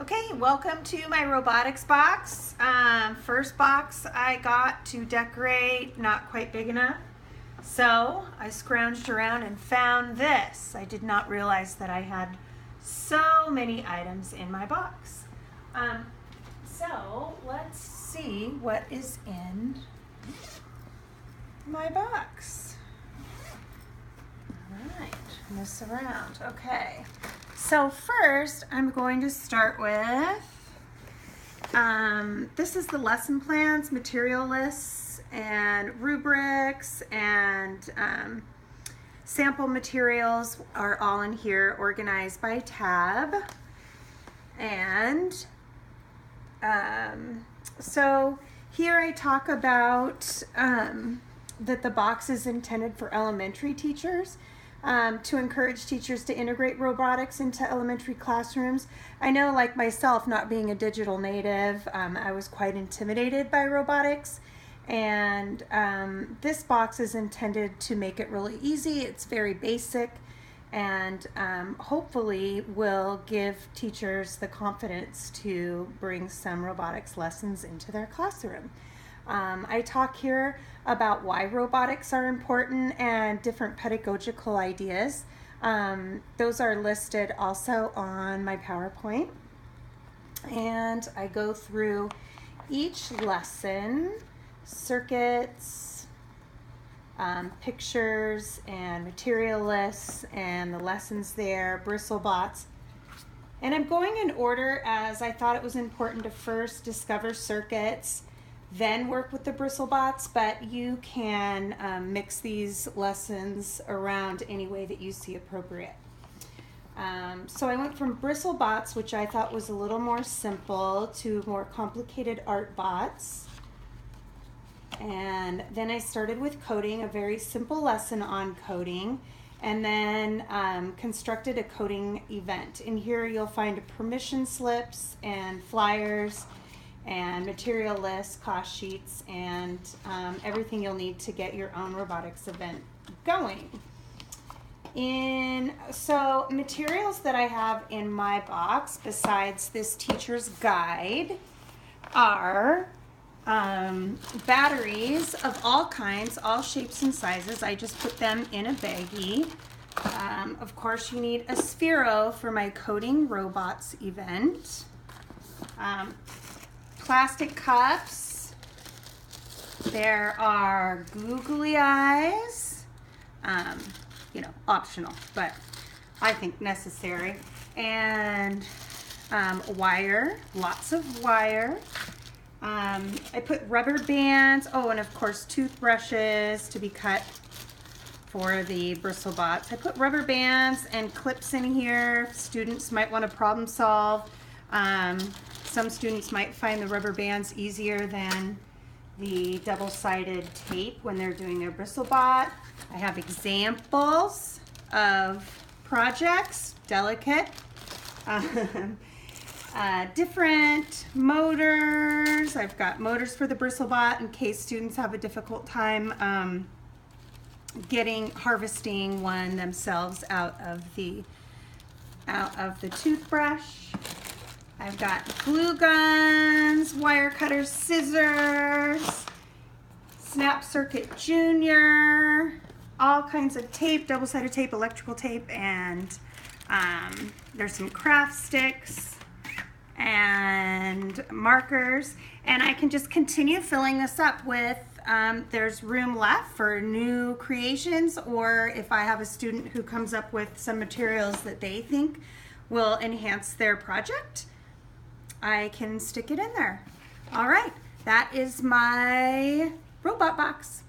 Okay, welcome to my robotics box. First box I got to decorate, not quite big enough. So I scrounged around and found this. I did not realize that I had so many items in my box. So let's see what is in my box. All right, mess around. Okay. So first, I'm going to start with, this is the lesson plans, material lists, and rubrics, and sample materials are all in here, organized by tab. And so here I talk about that the box is intended for elementary teachers. To encourage teachers to integrate robotics into elementary classrooms. I know, like myself, not being a digital native, I was quite intimidated by robotics, and this box is intended to make it really easy. It's very basic, and hopefully will give teachers the confidence to bring some robotics lessons into their classroom. I talk here about why robotics are important and different pedagogical ideas. Those are listed also on my PowerPoint. And I go through each lesson, circuits, pictures, and material lists, and the lessons there, BristleBots. And I'm going in order as I thought it was important to first discover circuits, then work with the BristleBots, but you can mix these lessons around any way that you see appropriate. So I went from BristleBots, which I thought was a little more simple, to more complicated art bots. And then I started with coding, a very simple lesson on coding, and then constructed a coding event. In here you'll find permission slips and flyers and material lists, cost sheets, and everything you'll need to get your own robotics event going. So materials that I have in my box, besides this teacher's guide, are batteries of all kinds, all shapes and sizes. I just put them in a baggie. Of course, you need a Sphero for my coding robots event. Plastic cups. There are googly eyes, optional, but I think necessary. And wire, lots of wire. I put rubber bands, and of course toothbrushes to be cut for the BristleBots. I put rubber bands and clips in here. Students might want to problem solve. Some students might find the rubber bands easier than the double-sided tape when they're doing their BristleBot. I have examples of projects, delicate, different motors. I've got motors for the BristleBot in case students have a difficult time harvesting one themselves out of the toothbrush. I've got glue guns, wire cutters, scissors, Snap Circuit Junior, all kinds of tape, double-sided tape, electrical tape, and there's some craft sticks and markers. And I can just continue filling this up with, there's room left for new creations, or if I have a student who comes up with some materials that they think will enhance their project, I can stick it in there. All right, that is my robot box.